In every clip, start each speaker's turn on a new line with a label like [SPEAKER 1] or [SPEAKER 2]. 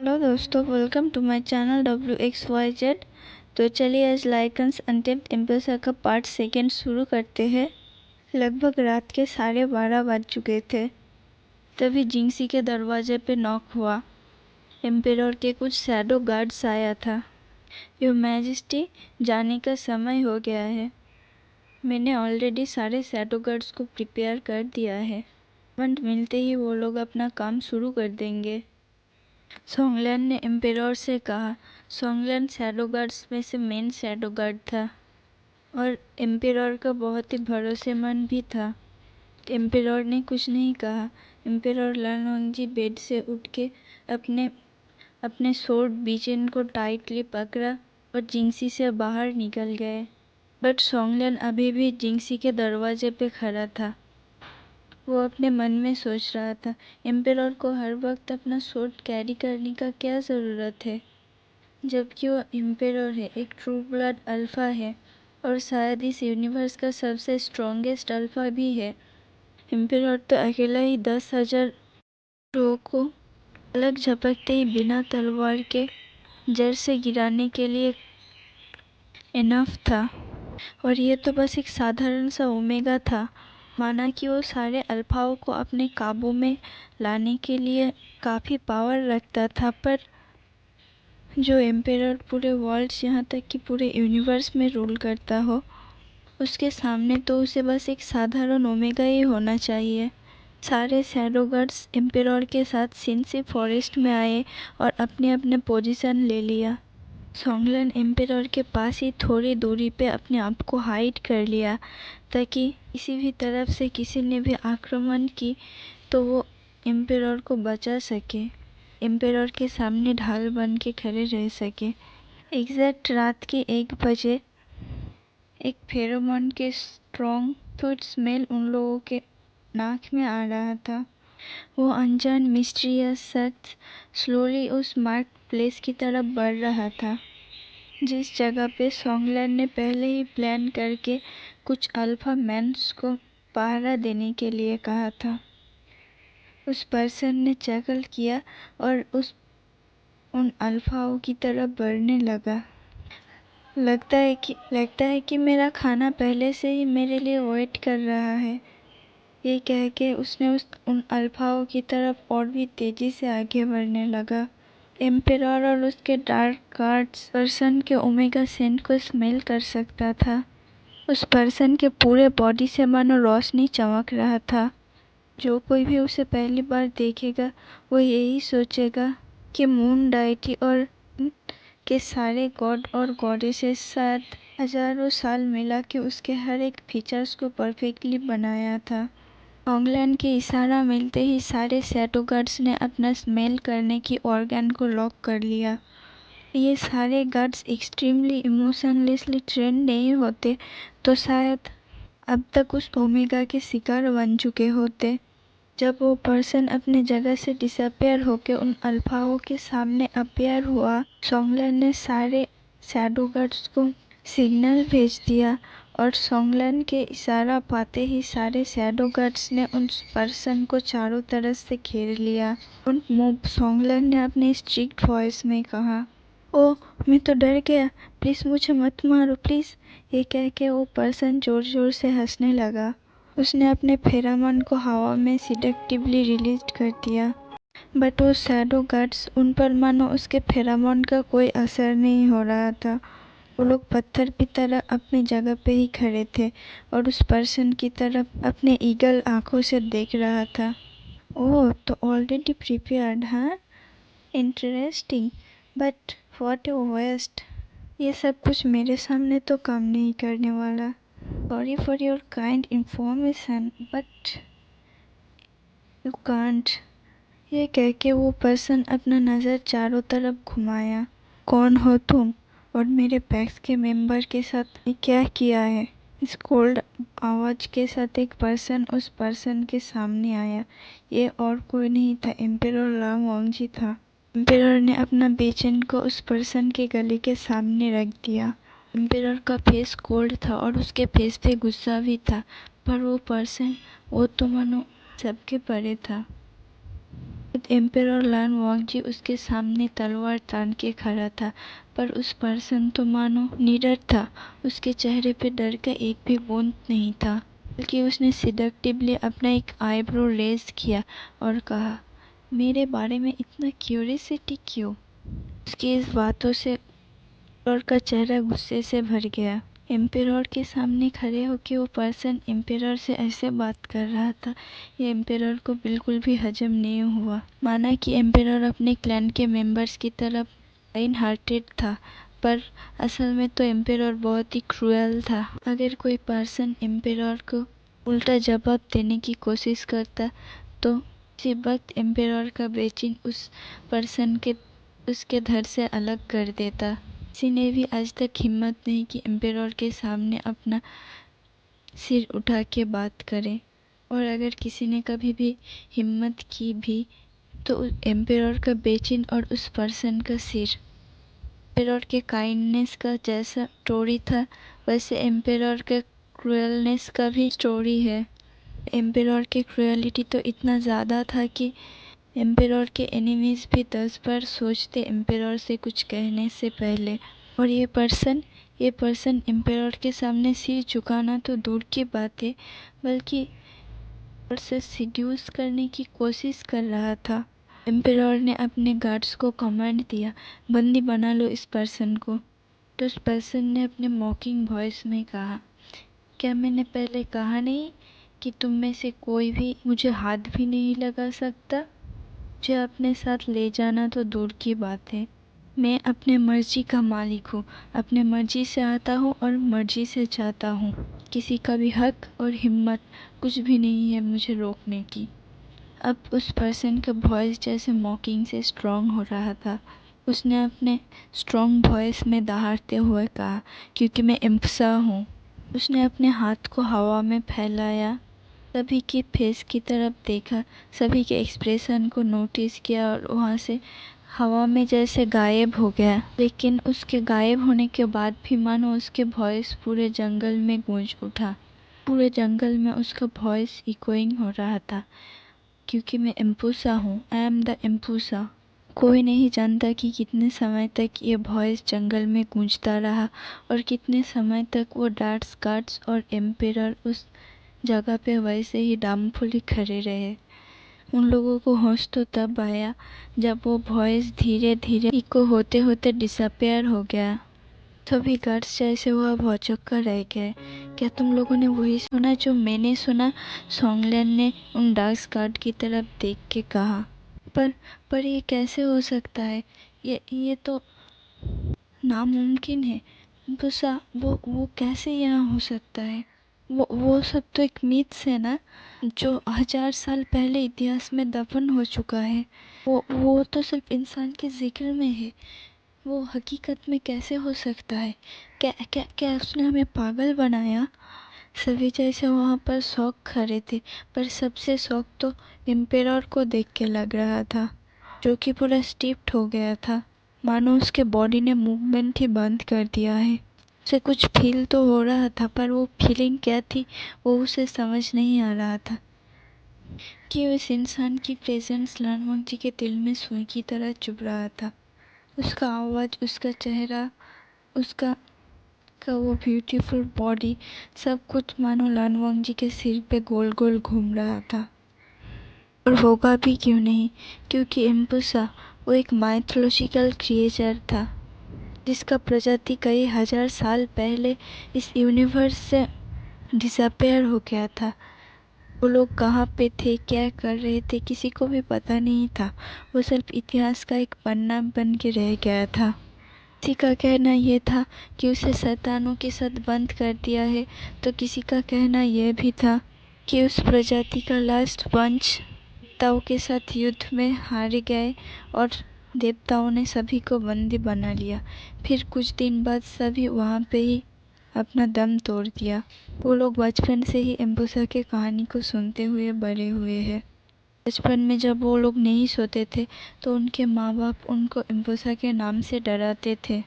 [SPEAKER 1] Hello दोस्तों, welcome to my channel WXYZ। तो चलिए आज लाइकन्स अनटेप्ड एम्बेसडर का पार्ट सेकेंड शुरू करते हैं। लगभग रात के 12:30 बज चुके थे। तभी जिंगसी के दरवाजे पे नॉक हुआ। एम्पेरर के कुछ शैडो गार्ड्स आया था। योर मैजेस्टी, जाने का समय हो गया है। मैंने ऑलरेडी सारे शैडो गार्ड्स को प्रिपेयर कर दिया है। इवेंट मिलते ही वो लोग अपना काम शुरू कर देंगे। सोंगलिन ने एम्पेरर से कहा। सोंगलिन शैडो गार्ड्स में से मेन शैडो गार्ड था और एम्पेरर का बहुत ही भरोसेमंद भी था। एम्पेरर ने कुछ नहीं कहा। एम्पेरर लानवांगजी बेड से उठ के अपने स्वॉर्ड बीचेन को टाइटली पकड़ा और जिंगसी से बाहर निकल गए। बट सोंगलिन अभी भी जिंगसी के दरवाजे पे खड़ा था। वो अपने मन में सोच रहा था, एम्पेरर को हर वक्त अपना स्वॉर्ड कैरी करने का क्या ज़रूरत है, जबकि वो एम्पेरर है, एक ट्रू ब्लड अल्फा है और शायद इस यूनिवर्स का सबसे स्ट्रॉन्गेस्ट अल्फा भी है। एम्पेरर तो अकेला ही 10,000 रो को अलग झपकते ही बिना तलवार के जड़ से गिराने के लिए इनफ था। और ये तो बस एक साधारण सा ओमेगा था। माना कि वो सारे अल्फाओं को अपने काबू में लाने के लिए काफ़ी पावर रखता था, पर जो एम्पेरर पूरे वर्ल्ड्स यहाँ तक कि पूरे यूनिवर्स में रूल करता हो, उसके सामने तो उसे बस एक साधारण ओमेगा ही होना चाहिए। सारे शैडो गार्ड्स एम्पेरर के साथ सिंसी फॉरेस्ट में आए और अपने अपने पोजीशन ले लिया। सोंगलिन एम्पेरर के पास ही थोड़ी दूरी पे अपने आप को हाइड कर लिया ताकि किसी भी तरफ से किसी ने भी आक्रमण की तो वो एम्पेरर को बचा सके, एम्पेरर के सामने ढाल बन के खड़े रह सके। एग्जैक्ट रात के 1 बजे एक फेरोमोन के स्ट्रॉन्ग फूड स्मेल उन लोगों के नाक में आ रहा था। वो अनजान मिस्टीरियस शख्स स्लोली उस मार्क प्लेस की तरफ बढ़ रहा था जिस जगह पे सोंगलिन ने पहले ही प्लान करके कुछ अल्फा मैन्स को पहरा देने के लिए कहा था। उस पर्सन ने चकल किया और उन अल्फाओं की तरफ बढ़ने लगा। लगता है कि मेरा खाना पहले से ही मेरे लिए वेट कर रहा है, ये कह के उसने उन अल्फाओं की तरफ और भी तेजी से आगे बढ़ने लगा। एम्पेरर और उसके डार्क गार्ड्स पर्सन के ओमेगा सेंट को स्मेल कर सकता था। उस पर्सन के पूरे बॉडी से मानो रोशनी चमक रहा था। जो कोई भी उसे पहली बार देखेगा वो यही सोचेगा कि मून डाइटी और के सारे गॉड और गॉडेसेस शायद हजारों साल मिला के उसके हर एक फीचर्स को परफेक्टली बनाया था। सोंगलिन के इशारा मिलते ही सारे शैडो गार्ड्स ने अपना स्मेल करने की ऑर्गन को लॉक कर लिया। ये सारे गार्ड्स एक्सट्रीमली इमोशनलेसली ट्रेंड नहीं होते तो शायद अब तक उस ओमेगा के शिकार बन चुके होते। जब वो पर्सन अपने जगह से डिसअपेयर होके उन अल्फाओं के सामने अपेयर हुआ, सोंगलिन ने सारे शैडो गार्ड्स को सिग्नल भेज दिया और सोंगलिन के इशारा पाते ही सारे शैडो गार्ड्स ने उस पर्सन को चारों तरफ से घेर लिया। सोंगलिन ने अपने स्ट्रिक्ट वॉइस में कहा, ओह मैं तो डर गया, प्लीज़ मुझे मत मारो प्लीज़। ये कह के वो पर्सन जोर जोर से हंसने लगा। उसने अपने फेरोमोन को हवा में सिडक्टिवली रिलीज कर दिया, बट वो शैडो गार्ड्स उन पर मानो उसके फेरोमोन का कोई असर नहीं हो रहा था। वो लोग पत्थर की तरह अपनी जगह पे ही खड़े थे और उस पर्सन की तरफ अपने ईगल आंखों से देख रहा था। ओह, तो ऑलरेडी प्रिपेयर्ड, हाँ, interesting, but what a waste. ये सब कुछ मेरे सामने तो काम नहीं करने वाला। Sorry for your kind information, but you can't। ये कह के वो पर्सन अपना नज़र चारों तरफ घुमाया। कौन हो तुम और मेरे पैक्स के मेंबर के साथ क्या किया है? इस कोल्ड आवाज के साथ एक पर्सन उस पर्सन के सामने आया। ये और कोई नहीं था, एम्पेरर लानवांगजी था। एम्पेरर ने अपना बेचैन को उस पर्सन के गले के सामने रख दिया। एम्पेरर का फेस कोल्ड था और उसके फेस पे गुस्सा भी था, पर वो पर्सन वो तो मानो सबके परे था। एम्पेरर लान वांगजी उसके सामने तलवार तान के खड़ा था, पर उस पर्सन तो मानो निडर था। उसके चेहरे पे डर का एक भी बूंद नहीं था, बल्कि उसने सिडक्टिवली अपना एक आईब्रो रेज किया और कहा, मेरे बारे में इतना क्यूरियोसिटी क्यों? उसकी इस बातों से एम्पेरर का चेहरा गुस्से से भर गया। एम्पेरर के सामने खड़े होकर वो पर्सन एम्पेरर से ऐसे बात कर रहा था, ये एम्पेरर को बिल्कुल भी हजम नहीं हुआ। माना कि एम्पेरर अपने क्लैन के मेंबर्स की तरफ काइंड हार्टेड था, पर असल में तो एम्पेरर बहुत ही क्रूएल था। अगर कोई पर्सन एम्पेरर को उल्टा जवाब देने की कोशिश करता तो उसी वक्त एम्पेरर का बेचिन उस पर्सन के उसके धड़ से अलग कर देता। किसी ने भी आज तक हिम्मत नहीं की एम्पेरर के सामने अपना सिर उठा के बात करे, और अगर किसी ने कभी भी हिम्मत की भी तो एम्पेरर का बेचिन और उस पर्सन का सिर। एम्पेरर के काइंडनेस का जैसा स्टोरी था, वैसे एम्पेरर के क्रूएलनेस का भी स्टोरी है। एम्पेरर के क्रूएलिटी तो इतना ज़्यादा था कि एम्पेरर के एनिमीज भी 10 बार सोचते एम्पेरर से कुछ कहने से पहले। और ये पर्सन एम्पेरर के सामने सिर झुकाना तो दूर की बात है, बल्कि उसे सिड्यूस करने की कोशिश कर रहा था। एम्पेरर ने अपने गार्ड्स को कमांड दिया, बंदी बना लो इस पर्सन को। तो उस पर्सन ने अपने मॉकिंग वॉइस में कहा, क्या मैंने पहले कहा नहीं कि तुम में से कोई भी मुझे हाथ भी नहीं लगा सकता? मुझे अपने साथ ले जाना तो दूर की बात है। मैं अपने मर्जी का मालिक हूँ, अपने मर्जी से आता हूँ और मर्जी से जाता हूँ। किसी का भी हक और हिम्मत कुछ भी नहीं है मुझे रोकने की। अब उस पर्सन का वॉइस जैसे मॉकिंग से स्ट्रॉन्ग हो रहा था। उसने अपने स्ट्रॉन्ग वॉइस में दहाड़ते हुए कहा, क्योंकि मैं इम्पसा हूँ। उसने अपने हाथ को हवा में फैलाया, सभी की फेस की तरफ देखा, सभी के एक्सप्रेशन को नोटिस किया और वहाँ से हवा में जैसे गायब हो गया। लेकिन उसके गायब होने के बाद भी मानो उसके वॉइस पूरे जंगल में गूंज उठा। पूरे जंगल में उसका वॉइस इकोइंग हो रहा था, क्योंकि मैं इम्पूसा हूँ, आई एम द इम्पूसा। कोई नहीं जानता कि कितने समय तक ये वॉइस जंगल में गूंजता रहा और कितने समय तक वो डार्क गार्ड्स और एम्पेरर उस जगह पे वैसे ही डामफुली खड़े रहे। उन लोगों को होश तो तब आया जब वो वॉइस धीरे धीरे इको होते होते डिसअपेयर हो गया। सभी गार्ड्स जैसे वह भौचक्का रह गए। क्या तुम लोगों ने वही सुना जो मैंने सुना? सॉन्गलैन ने उन डार्क गार्ड की तरफ देख के कहा। पर ये कैसे हो सकता है? ये तो नामुमकिन है। गुस्सा वो कैसे यहाँ हो सकता है? वो सब तो एक मिथ्स है ना, जो 1000 साल पहले इतिहास में दफन हो चुका है। वो तो सिर्फ इंसान के जिक्र में है। वो हकीकत में कैसे हो सकता है? क्या उसने हमें पागल बनाया? सभी जैसे वहाँ पर शौक खड़े थे, पर सबसे शौक तो एम्पेरर को देख के लग रहा था, जो कि पूरा स्टिफ्ड हो गया था, मानो उसके बॉडी ने मूवमेंट ही बंद कर दिया है। उसे कुछ फील तो हो रहा था, पर वो फीलिंग क्या थी वो उसे समझ नहीं आ रहा था। कि उस इंसान की प्रेजेंस लानवांग जी के दिल में सुई की तरह चुभ रहा था। उसका आवाज़, उसका चेहरा, उसका वो ब्यूटीफुल बॉडी, सब कुछ मानो लानवांग जी के सिर पे गोल गोल घूम रहा था। और होगा भी क्यों नहीं, क्योंकि इम्पुसा वो एक माइथोलॉजिकल क्रिएचर था, जिसका प्रजाति कई 1000 साल पहले इस यूनिवर्स से डिसअपेयर हो गया था। वो लोग कहाँ पे थे, क्या कर रहे थे, किसी को भी पता नहीं था। वो सिर्फ इतिहास का एक पन्ना बन के रह गया था। किसी का कहना यह था कि उसे शैतानों के साथ बंद कर दिया है, तो किसी का कहना यह भी था कि उस प्रजाति का लास्ट वंश देवताओं के साथ युद्ध में हार गए और देवताओं ने सभी को बंदी बना लिया। फिर कुछ दिन बाद सभी वहाँ पे ही अपना दम तोड़ दिया। वो लोग बचपन से ही इम्पुसा की कहानी को सुनते हुए बड़े हुए हैं। बचपन में जब वो लोग नहीं सोते थे तो उनके माँ बाप उनको इम्पुसा के नाम से डराते थे।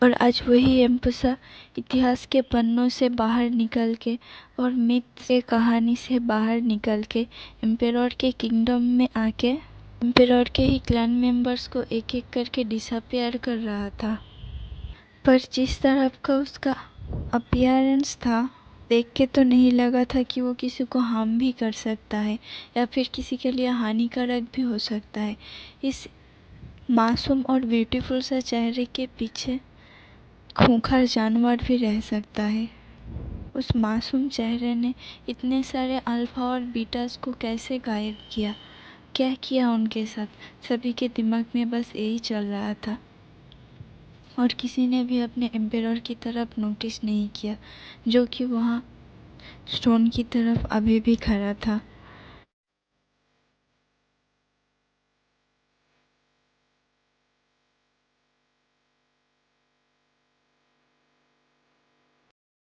[SPEAKER 1] और आज वही इम्पुसा इतिहास के पन्नों से बाहर निकल के और मिथ से कहानी से बाहर निकल के एम्पेरर के किंगडम में आके एम्पेरर के ही क्लैन मेंबर्स को एक एक करके डिसअपियर कर रहा था। पर जिस तरह का उसका अपीयरेंस था, देख के तो नहीं लगा था कि वो किसी को हार्म भी कर सकता है या फिर किसी के लिए हानिकारक भी हो सकता है। इस मासूम और ब्यूटीफुल सा चेहरे के पीछे खूंखार जानवर भी रह सकता है। उस मासूम चेहरे ने इतने सारे अल्फा और बीटास को कैसे गायब किया, क्या किया उनके साथ, सभी के दिमाग में बस यही चल रहा था। और किसी ने भी अपने एम्पेरर की तरफ नोटिस नहीं किया, जो कि वहाँ स्टोन की तरफ अभी भी खड़ा था।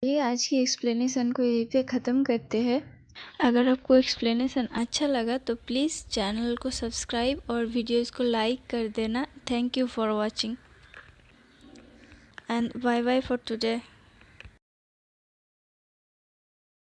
[SPEAKER 1] ये आज की एक्सप्लेनेशन को यहीं पे ख़त्म करते हैं। अगर आपको एक्सप्लेनेशन अच्छा लगा तो प्लीज़ चैनल को सब्सक्राइब और वीडियोज़ को लाइक कर देना। Thank you for watching and bye bye for today.